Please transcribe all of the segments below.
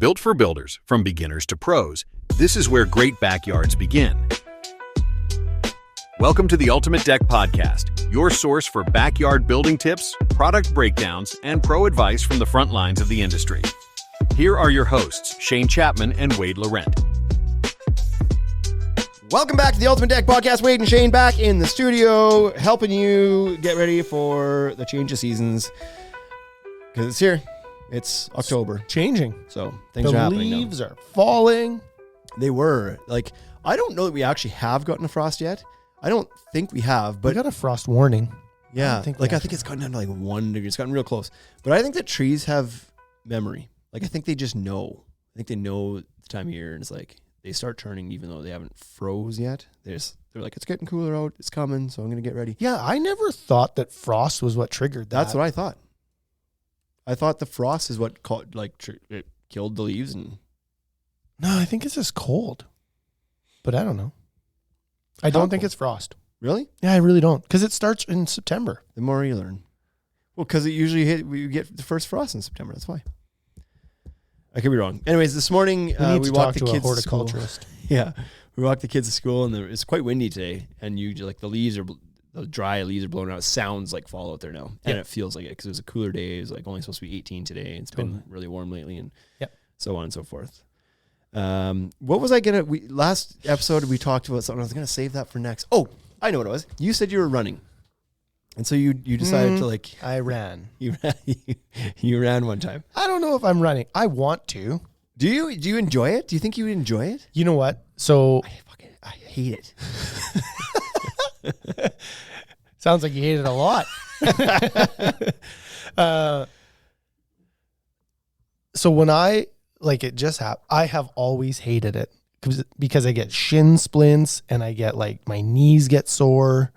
Built for builders, from beginners to pros, this is where great backyards begin. Welcome to the Ultimate Deck Podcast, your source for backyard building tips, product breakdowns, and pro advice from the front lines of the industry. Here are your hosts, Shane Chapman and Wade Laurent. Welcome back to the Ultimate Deck Podcast. Wade and Shane back in the studio, helping you get ready for the change of seasons. Because it's here. It's October. It's changing. So things are happening now. The leaves are falling. They were. Like, I don't know that we actually have gotten a frost yet. I don't think we have, but We got a frost warning. yeah, I think it's gotten down to like 1 degree. It's gotten real close. But I think that trees have memory. Like, I think they just know. I think they know the time of year, and it's like they start turning even though they haven't froze yet. They're like, it's getting cooler out. It's coming, so I'm going to get ready. Yeah, I never thought that frost was what triggered that. That's what I thought. I thought the frost is what it killed the leaves. And No, I think it's just cold. But I don't know. I don't think it's frost. Really? Yeah, I really don't. Because it starts in September. The more you learn. Well, because it usually we get the first frost in September. That's why. I could be wrong. Anyways, this morning we walked the kids to school. Yeah, we walked the kids to school, and it's quite windy today. And the dry leaves are blowing out. It sounds like fall out there now, and it feels like it because it was a cooler day. It was like only supposed to be 18 today. It's been really warm lately, and so on and so forth. What was I gonna? Last episode we talked about something. I was gonna save that for next. Oh, I know what it was. You said you were running, and so you decided to like. I ran. You ran one time. I don't know if I'm running. I want to. Do you enjoy it? Do you think you would enjoy it? You know what? So I hate it. Sounds like you hate it a lot. So when I it just happened. I have always hated it because I get shin splints and I get my knees get sore.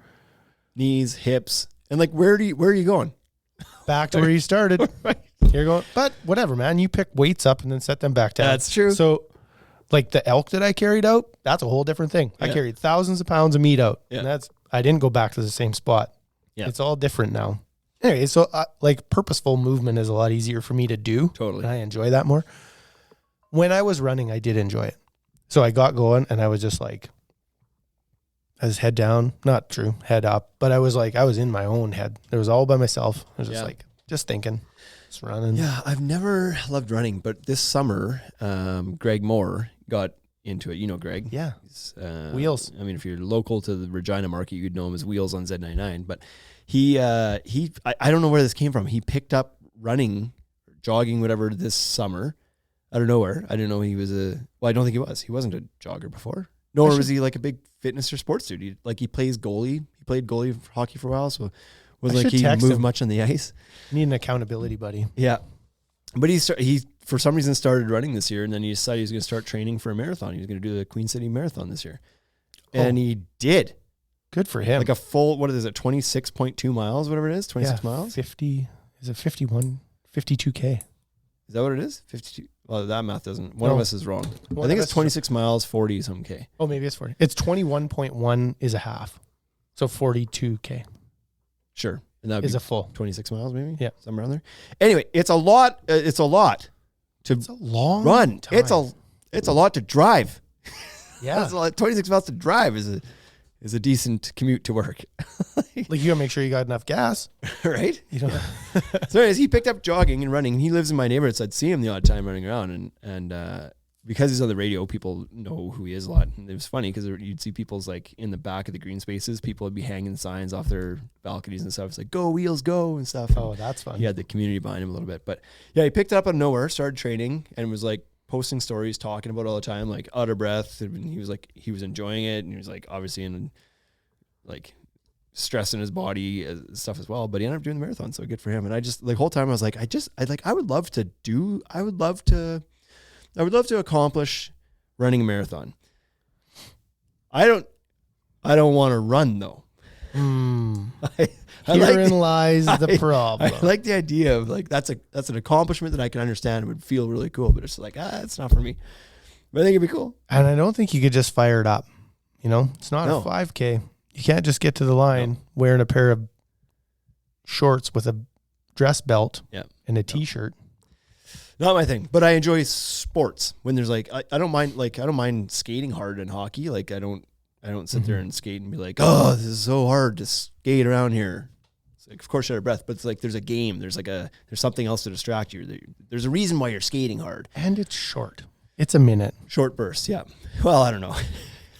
Knees, hips, and where are you going? Back to where you started. Right. You're going, but whatever, man. You pick weights up and then set them back down. That's true. So, the elk that I carried out, that's a whole different thing. Yeah. I carried thousands of pounds of meat out, and I didn't go back to the same spot. Yeah, it's all different now. Anyway, so purposeful movement is a lot easier for me to do. Totally, and I enjoy that more. When I was running, I did enjoy it. So I got going, and I was just I was head down, not true, head up, but I was in my own head. It was all by myself. I was just thinking, just running. Yeah, I've never loved running, but this summer, Greg Moore got into it. You know Greg? Yeah. Wheels. I mean, if you're local to the Regina market, you'd know him as Wheels on Z99. But I don't know where this came from. He picked up running, jogging, whatever, this summer out of nowhere. I didn't know he was I don't think he was. He wasn't a jogger before. Nor was he a big fitness or sports dude. He plays goalie. He played goalie for hockey for a while, so wasn't he moved much on the ice. Need an accountability buddy. Yeah. But he for some reason started running this year, and then he decided he was going to start training for a marathon. He was going to do the Queen City Marathon this year. And he did. Good for him. A full, 26.2 miles, whatever it is, 26 miles? 50, is it 51, 52K? Is that what it is? 52? Well, that math doesn't, one of us is wrong. I think it's 26 miles, 40 some K. Oh, maybe it's 40. It's 21.1 is a half. So 42K. Sure. And that is a full 26 miles, maybe? Yeah. Somewhere around there. Anyway, it's a lot. It's a lot to run. Time. It's a lot to drive. Yeah. That's a lot. 26 miles to drive is a decent commute to work. You gotta make sure you got enough gas. Right? You know. So anyways, he picked up jogging and running. He lives in my neighborhood, so I'd see him the odd time running around. And because he's on the radio, people know who he is a lot. And it was funny because you'd see people's in the back of the green spaces, people would be hanging signs off their balconies and stuff. It's go Wheels, go and stuff. Oh, that's fun. He had the community behind him a little bit. But yeah, he picked it up out of nowhere, started training, and was posting stories, talking about it all the time, out of breath. And he was enjoying it, and he was obviously in stress in his body stuff as well, but he ended up doing the marathon, so good for him. And I just the whole time I was I would love to accomplish running a marathon. I don't want to run though. Herein lies the problem. I like the idea of that's an accomplishment that I can understand and would feel really cool, but it's it's not for me. But I think it'd be cool. And I don't think you could just fire it up. It's not a 5K. You can't just get to the line wearing a pair of shorts with a dress belt and a t-shirt. Not my thing, but I enjoy sports when there's like, I don't mind skating hard in hockey. Like I don't sit there and skate and be like, oh, this is so hard to skate around here. It's like, of course you're out of breath, but it's like, there's a game, there's something else to distract you. There's a reason why you're skating hard. And it's short. It's a minute. Short bursts. Yeah. Well, I don't know.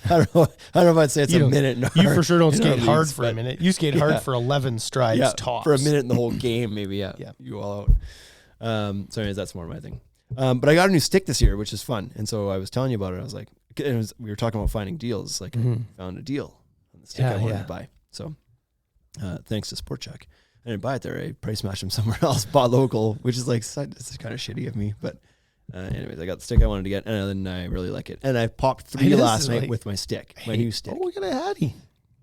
I don't know if I'd say it's a minute. You for sure don't skate hard for a minute. You skate hard for 11 strides tops. For a minute in the whole game, maybe. Yeah. You all out. So anyways, that's more my thing. But I got a new stick this year, which is fun. And so I was telling you about it. I was like, we were talking about finding deals. Like I found a deal on the stick I wanted to buy. So thanks to Sport Check. I didn't buy it there. I price matched them somewhere else, bought local, which is like, it's kind of shitty of me. But anyways, I got the stick I wanted to get, and then I really like it. And I popped 3 last night with my stick, my new stick. Oh, look at Hattie.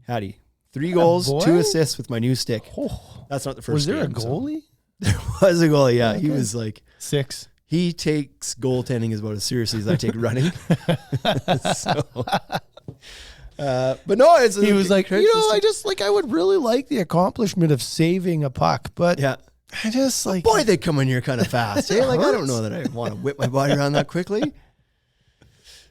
Hattie. 3 goals, 2 assists with my new stick. Oh, that's not the first. Was there a goalie? There was a goalie, yeah. Okay. He was like 6. He takes goaltending as about as seriously as I take running. But no, he was like, I would really like the accomplishment of saving a puck, but yeah. I just like, boy, they come in here kind of fast. Hey, like I don't know that I want to whip my body around that quickly.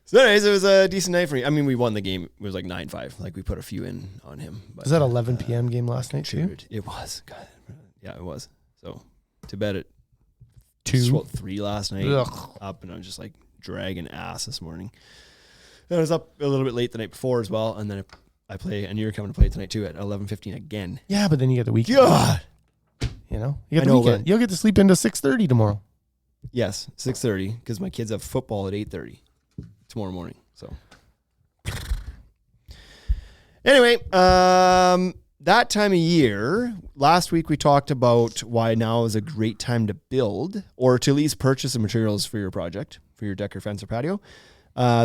So anyways, it was a decent night for me. I mean, we won the game. It was like 9-5. Like we put a few in on him. But, was that 11 p.m. game last night too? It was. God, yeah, it was. So to bed at 2, 3 last night. Up and I was just like dragging ass this morning. Then I was up a little bit late the night before as well, and then I play, and you're coming to play tonight too at 11:15 again. Yeah, but then you get the weekend. God. You know, you get the weekend. You'll get to sleep into 6:30 tomorrow. Yes, 6:30 because my kids have football at 8:30 tomorrow morning. So anyway, that time of year, last week we talked about why now is a great time to build or to at least purchase the materials for your project, for your deck or fence or patio.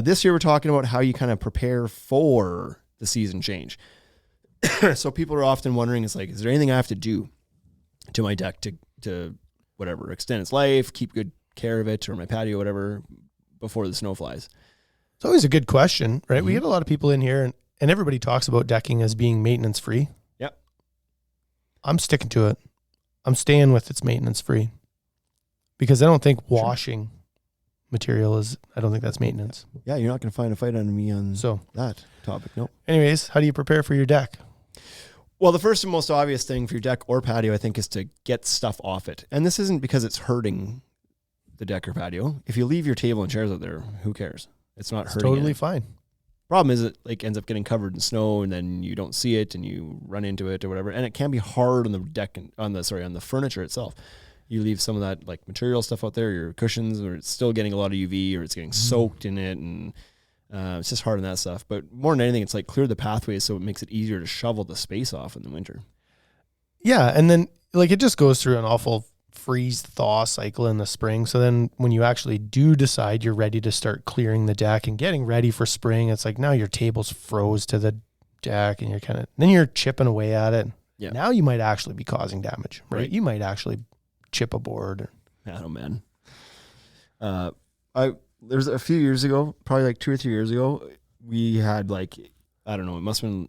This year we're talking about how you kind of prepare for the season change. So people are often wondering, is there anything I have to do to my deck to whatever, extend its life, keep good care of it, or my patio, whatever, before the snow flies? It's always a good question, right? Mm-hmm. We get a lot of people in here and everybody talks about decking as being maintenance free. Yep. I'm sticking to it. I'm staying with it's maintenance free because I don't think washing material I don't think that's maintenance. Yeah. You're not going to find a fight on me on that topic. Nope. Anyways, how do you prepare for your deck? Well, the first and most obvious thing for your deck or patio, I think, is to get stuff off it. And this isn't because it's hurting the deck or patio. If you leave your table and chairs out there, who cares? It's not hurting. Totally fine. Problem is it ends up getting covered in snow and then you don't see it and you run into it or whatever. And it can be hard on the deck and on the furniture itself. You leave some of that material stuff out there, your cushions, or it's still getting a lot of UV or it's getting soaked in it, and it's just hard on that stuff. But more than anything, it's clear the pathways so it makes it easier to shovel the space off in the winter. Yeah, and then it just goes through an awful freeze-thaw cycle in the spring. So then when you actually do decide you're ready to start clearing the deck and getting ready for spring, it's now your table's froze to the deck and then you're chipping away at it. Yeah. Now you might actually be causing damage, right? You might actually chip a board. I don't know, man. There's a few years ago, probably 2 or 3 years ago, we had I don't know, it must have been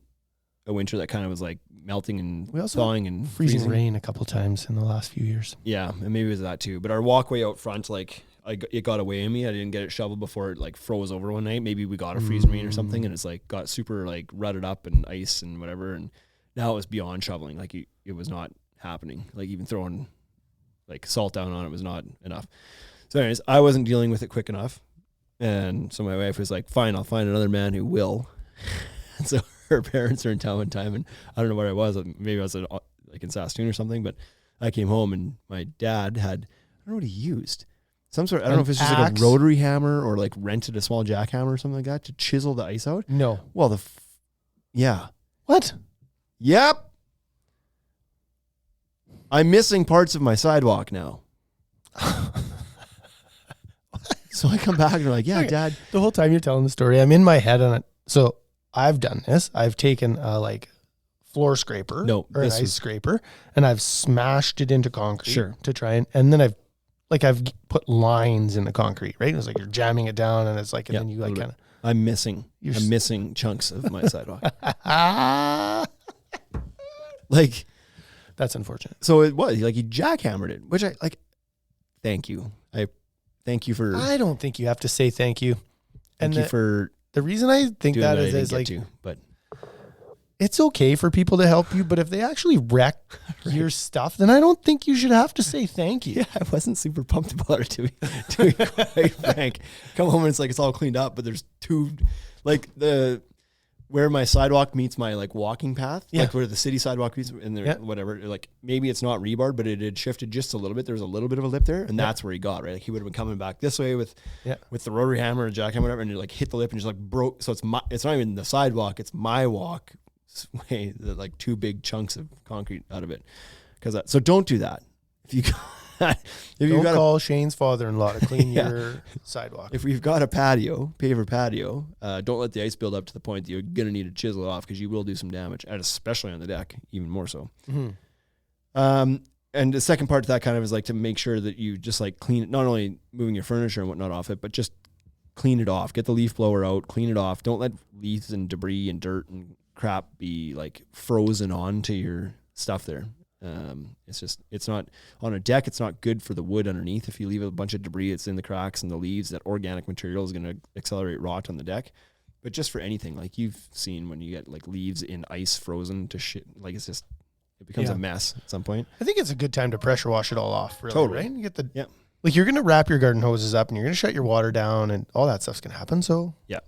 a winter that kind of was melting and thawing and freezing rain a couple times in the last few years. Yeah, and maybe it was that too. But our walkway out front, it got away on me. I didn't get it shoveled before it froze over one night. Maybe we got a freezing rain or something, and it's got super rutted up and ice and whatever. And now it was beyond shoveling. It was not happening. Even throwing salt down on it was not enough. So anyways, I wasn't dealing with it quick enough. And so my wife was like, fine, I'll find another man who will. And so her parents are in town one time, and I don't know where I was. Maybe I was in Saskatoon or something, but I came home and my dad had, I don't know what he used. Some sort of, I don't know if it's just a rotary hammer or rented a small jackhammer or something like that to chisel the ice out. No. Well, yeah. What? Yep. I'm missing parts of my sidewalk now. So I come back and they're like, yeah, okay. Dad. The whole time you're telling the story, I'm in my head on it. So I've done this. I've taken a floor scraper or an ice scraper and I've smashed it into concrete to try and then I've put lines in the concrete, right? It's you're jamming it down and it's and then you kind of. I'm missing chunks of my sidewalk. That's unfortunate. So it was he jackhammered it, which I thank you. I thank you for. I don't think you have to say thank you. Thank you for. The reason I think that is like, but it's okay for people to help you, but if they actually wreck your stuff, then I don't think you should have to say thank you. Yeah, I wasn't super pumped about it, to be quite frank. Come home and it's like it's all cleaned up, but there's two, like where my sidewalk meets my like walking path, like where the city sidewalk meets and there, whatever, like maybe it's not rebarred, but it had shifted just a little bit. There was a little bit of a lip there, and that's where he got, right? Like he would have been coming back this way with the rotary hammer or jackhammer, whatever, and you like hit the lip and just like broke. So it's not even the sidewalk, it's my walk way, like two big chunks of concrete out of it. So don't do that. If you don't call Shane's father-in-law to clean your sidewalk. If we've got a paver patio, don't let the ice build up to the point that you're going to need to chisel it off, because you will do some damage, and especially on the deck, even more so. Mm-hmm. And the second part to that kind of is like to make sure that you just like clean it, not only moving your furniture and whatnot off it, but just clean it off. Get the leaf blower out, clean it off. Don't let leaves and debris and dirt and crap be like frozen onto your stuff there. It's not on a deck. It's not good for the wood underneath. If you leave a bunch of debris, it's in the cracks and the leaves, that organic material is going to accelerate rot on the deck. But just for anything, like you've seen when you get like leaves in ice frozen to shit, like it becomes a mess at some point. I think it's a good time to pressure wash it all off. Really, totally. Right? You get like you're going to wrap your garden hoses up and you're going to shut your water down and all that stuff's going to happen. So yeah,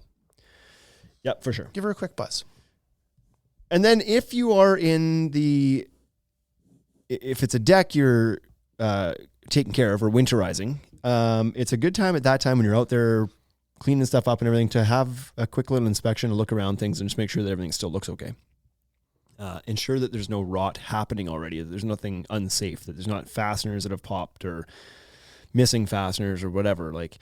for sure. Give her a quick buzz. And then if you are if it's a deck you're taking care of or winterizing, it's a good time at that time when you're out there cleaning stuff up and everything to have a quick little inspection, to look around things and just make sure that everything still looks okay. Ensure that there's no rot happening already, that there's nothing unsafe, that there's not fasteners that have popped or missing fasteners or whatever. Like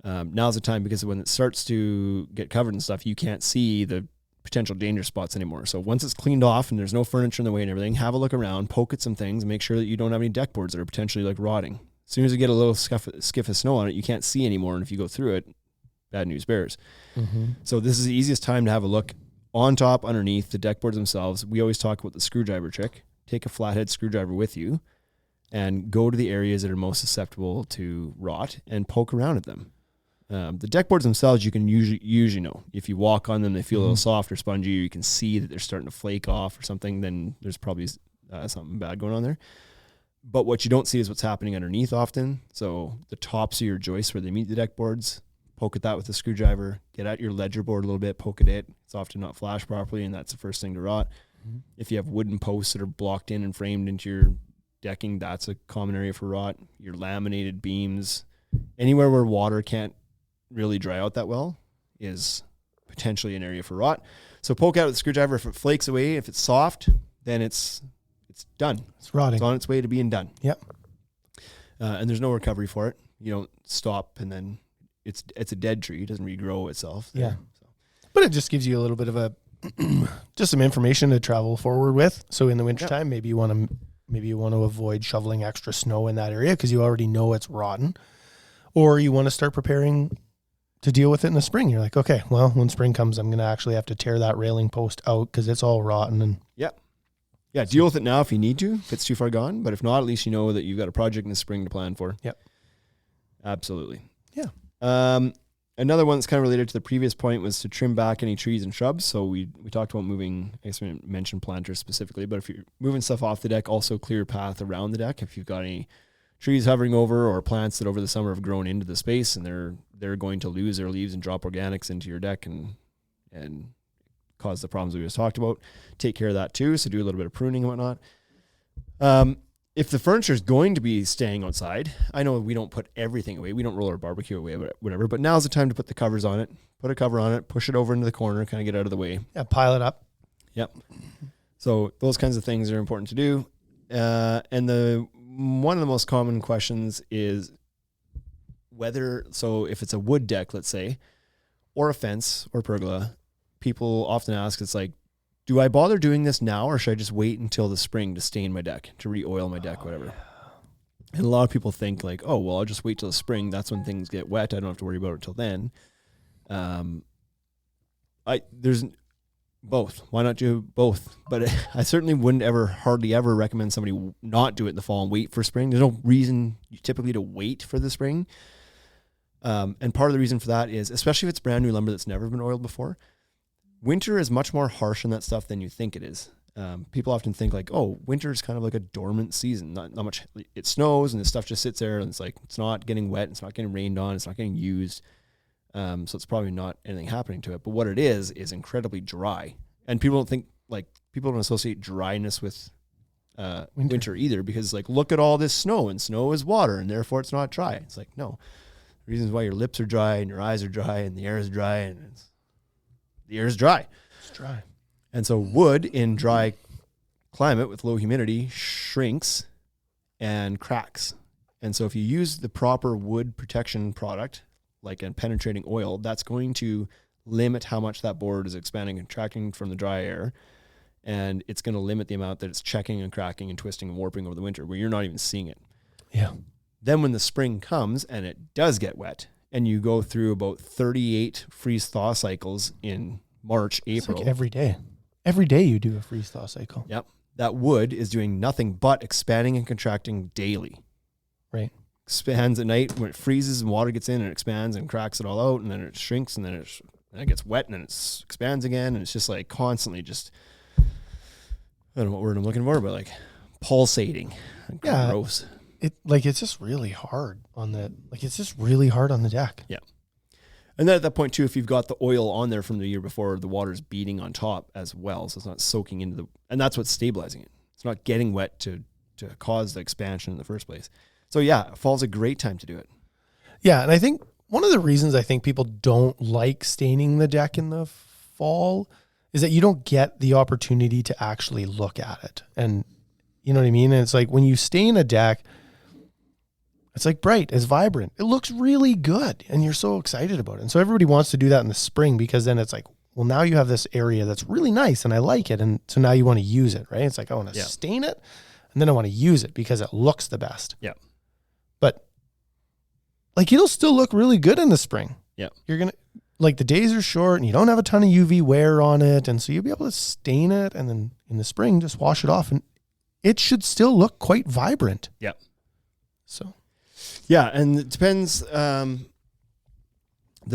now's the time, because when it starts to get covered and stuff, you can't see the potential danger spots anymore. So once it's cleaned off and there's no furniture in the way and everything, have a look around, poke at some things, and make sure that you don't have any deck boards that are potentially like rotting. As soon as you get a little skiff of snow on it, you can't see anymore, and if you go through it, bad news bears. Mm-hmm. So this is the easiest time to have a look on top, underneath the deck boards themselves. We always talk about the screwdriver trick. Take a flathead screwdriver with you and go to the areas that are most susceptible to rot and poke around at them. The deck boards themselves, you can usually know. If you walk on them, they feel a little soft or spongy, or you can see that they're starting to flake off or something, then there's probably something bad going on there. But what you don't see is what's happening underneath often. So the tops of your joists where they meet the deck boards, poke at that with a screwdriver, get at your ledger board a little bit, poke at it. It's often not flashed properly, and that's the first thing to rot. Mm-hmm. If you have wooden posts that are blocked in and framed into your decking, that's a common area for rot. Your laminated beams, anywhere where water can't really dry out that well is potentially an area for rot. So poke out with the screwdriver. If it flakes away, if it's soft, then it's done. It's rotting. It's on its way to being done. Yep. And there's no recovery for it. You don't stop and then it's a dead tree. It doesn't regrow itself. Yeah. So. But it just gives you a little bit of just some information to travel forward with. So in the wintertime, maybe you want to avoid shoveling extra snow in that area because you already know it's rotten, or you want to start preparing to deal with it in the spring. You're like, okay, well, when spring comes, I'm going to actually have to tear that railing post out because it's all rotten. And yeah, deal with it now if you need to, if it's too far gone. But if not, at least you know that you've got a project in the spring to plan for. Yep. Absolutely. Yeah. Another one that's kind of related to the previous point was to trim back any trees and shrubs. So we talked about moving, I guess we didn't mention planters specifically, but if you're moving stuff off the deck, also clear a path around the deck. If you've got any trees hovering over or plants that over the summer have grown into the space and they're going to lose their leaves and drop organics into your deck and cause the problems we just talked about, take care of that too. So do a little bit of pruning and whatnot. If the furniture is going to be staying outside, I know we don't put everything away. We don't roll our barbecue away, whatever, but now's the time to put the covers on it, put a cover on it, push it over into the corner, kind of get out of the way. Yeah. Pile it up. Yep. So those kinds of things are important to do. And one of the most common questions is so if it's a wood deck, let's say, or a fence or pergola, people often ask, it's like, do I bother doing this now, or should I just wait until the spring to stain my deck, to re-oil my deck, whatever? Yeah. And a lot of people think like, oh, well, I'll just wait till the spring. That's when things get wet. I don't have to worry about it till then. There's both. Why not do both? But I certainly wouldn't hardly ever recommend somebody not do it in the fall and wait for spring. There's no reason typically to wait for the spring. And part of the reason for that is, especially if it's brand new lumber that's never been oiled before, winter is much more harsh on that stuff than you think it is. People often think like, oh, winter is kind of like a dormant season. Not much. It snows and this stuff just sits there and it's like, it's not getting wet. It's not getting rained on. It's not getting used. So it's probably not anything happening to it. But what it is incredibly dry. And people don't associate dryness with winter either, because like, look at all this snow, and snow is water and therefore it's not dry. It's like, no, the reasons why your lips are dry and your eyes are dry and the air is dry and the air is dry. It's dry. And so wood in dry climate with low humidity shrinks and cracks. And so if you use the proper wood protection product, like a penetrating oil, that's going to limit how much that board is expanding and contracting from the dry air. And it's going to limit the amount that it's checking and cracking and twisting and warping over the winter, where you're not even seeing it. Yeah. Then when the spring comes and it does get wet, and you go through about 38 freeze thaw cycles in March, April. It's like every day. Every day you do a freeze thaw cycle. Yep. That wood is doing nothing but expanding and contracting daily. Right. Expands at night when it freezes and water gets in, and it expands and cracks it all out, and then it shrinks, and then it gets wet, and then it expands again, and it's just like constantly just, I don't know what word I'm looking for, but like pulsating. Yeah. Gross. It's just really hard on the deck. Yeah. And then at that point too, if you've got the oil on there from the year before, the water's beating on top as well. So it's not soaking into and that's what's stabilizing it. It's not getting wet to cause the expansion in the first place. So yeah, fall's a great time to do it. Yeah. And I think one of the reasons I think people don't like staining the deck in the fall is that you don't get the opportunity to actually look at it. And you know what I mean? And it's like when you stain a deck, it's like bright, it's vibrant. It looks really good. And you're so excited about it. And so everybody wants to do that in the spring, because then it's like, well, now you have this area that's really nice and I like it. And so now you want to use it, right? It's like, I want to stain it and then I want to use it because it looks the best. Yeah. But like, it'll still look really good in the spring. Yeah. You're going to, like, the days are short and you don't have a ton of UV wear on it. And so you'll be able to stain it. And then in the spring, just wash it off and it should still look quite vibrant. Yeah. So. Yeah, and it depends. The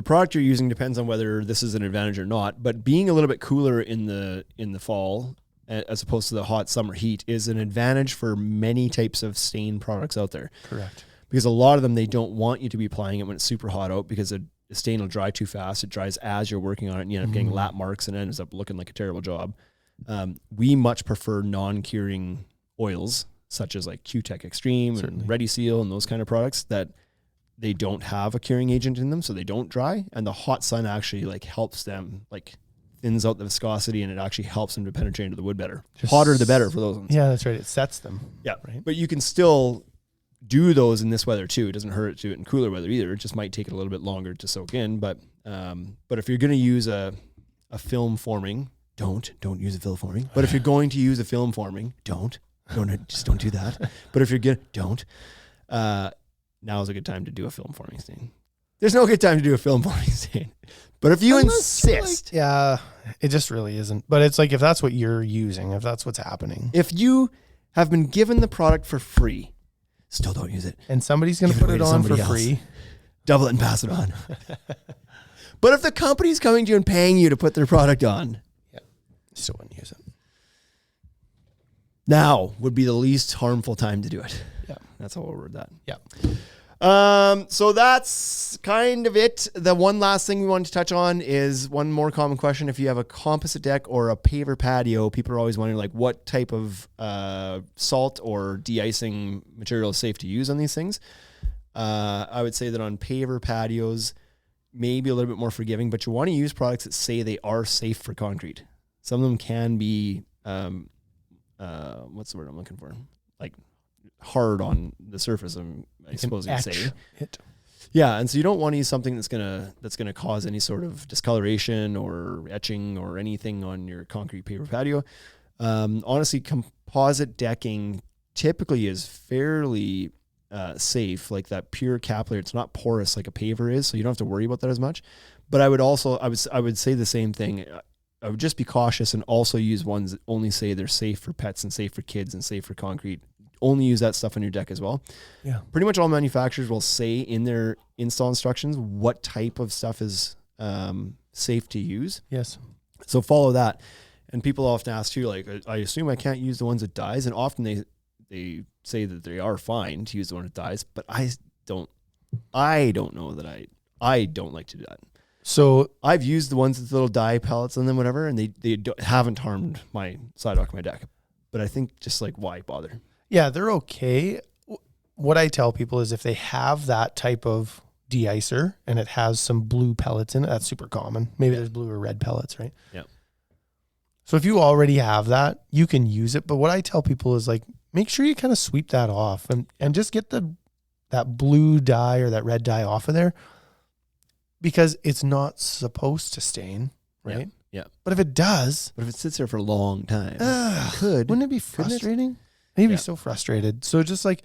product you're using depends on whether this is an advantage or not. But being a little bit cooler in the fall, as opposed to the hot summer heat, is an advantage for many types of stain products out there. Correct. Because a lot of them, they don't want you to be applying it when it's super hot out, because the stain will dry too fast. It dries as you're working on it, and you end up getting lap marks, and it ends up looking like a terrible job. We much prefer non-curing oils, such as like Q-Tech Extreme and Ready Seal and those kind of products, that they don't have a curing agent in them, so they don't dry. And the hot sun actually like helps them, like thins out the viscosity, and it actually helps them to penetrate into the wood better. Hotter the better for those ones. Yeah, that's right. It sets them. Yeah, right. But you can still do those in this weather too. It doesn't hurt to do it in cooler weather either. It just might take it a little bit longer to soak in. But if you're going to use a film forming, don't use a film forming. But if you're going to use a film forming, don't do that. But if you're good, don't. Now is a good time to do a film forming stain. There's no good time to do a film forming stain. But if you insist. Yeah, it just really isn't. But it's like, if that's what you're using, if that's what's happening. If you have been given the product for free, still don't use it. And somebody's going to put it on for free. Double it and pass it on. But if the company's coming to you and paying you to put their product on. Yeah, still wouldn't use it. Now would be the least harmful time to do it. Yeah. That's how we'll word that. Yeah. So that's kind of it. The one last thing we wanted to touch on is one more common question. If you have a composite deck or a paver patio, people are always wondering like what type of salt or de-icing material is safe to use on these things. I would say that on paver patios, maybe a little bit more forgiving, but you want to use products that say they are safe for concrete. Some of them can be what's the word I'm looking for? Like hard on the surface, I suppose you'd say. Yeah, and so you don't want to use something that's gonna cause any sort of discoloration or etching or anything on your concrete paver patio. Honestly, composite decking typically is fairly safe, like that pure capillary. It's not porous like a paver is, so you don't have to worry about that as much. But I would say the same thing. I would just be cautious and also use ones that only say they're safe for pets and safe for kids and safe for concrete only use that stuff on your deck as well. Yeah. Pretty much all manufacturers will say in their install instructions what type of stuff is safe to use. Yes. So follow that. And people often ask too, like, I assume I can't use the ones that dies. And often they say that they are fine to use the one that dies, but I don't know that I don't like to do that. So I've used the ones with little dye pellets on them, whatever, and they haven't harmed my sidewalk, my deck. But I think just like, why bother? Yeah, they're okay. What I tell people is if they have that type of de-icer and it has some blue pellets in it, that's super common. Maybe there's blue or red pellets, right? Yeah. So if you already have that, you can use it. But what I tell people is like, make sure you kind of sweep that off and just get that blue dye or that red dye off of there, because it's not supposed to stain, right? Yeah. But if it does, but if it sits there for a long time, wouldn't it be frustrating? Maybe so frustrated. So just like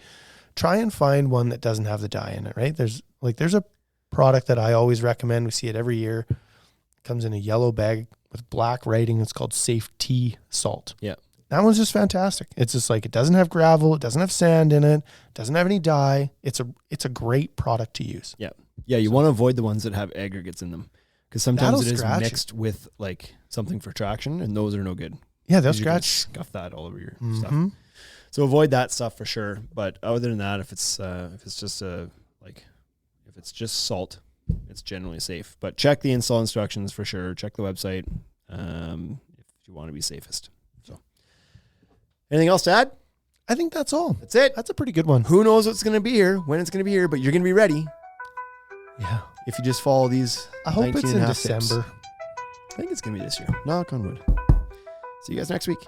try and find one that doesn't have the dye in it, right? There's a product that I always recommend. We see it every year. It comes in a yellow bag with black writing. It's called Safe Tea Salt. Yeah. That one's just fantastic. It's just like, it doesn't have gravel. It doesn't have sand in it. It doesn't have any dye. It's a great product to use. Yeah. Yeah. You want to avoid the ones that have aggregates in them, because sometimes it is mixed with like something for traction, and those are no good. Yeah. They'll scratch. Scuff that all over your stuff. So avoid that stuff for sure. But other than that, if it's just salt, it's generally safe. But check the install instructions for sure. Check the website if you want to be safest. So, anything else to add? I think that's all. That's it. That's a pretty good one. Who knows what's going to be here, when it's going to be here, but you're going to be ready. Yeah. If you just follow these. I hope it's in December. I think it's going to be this year. Knock on wood. See you guys next week.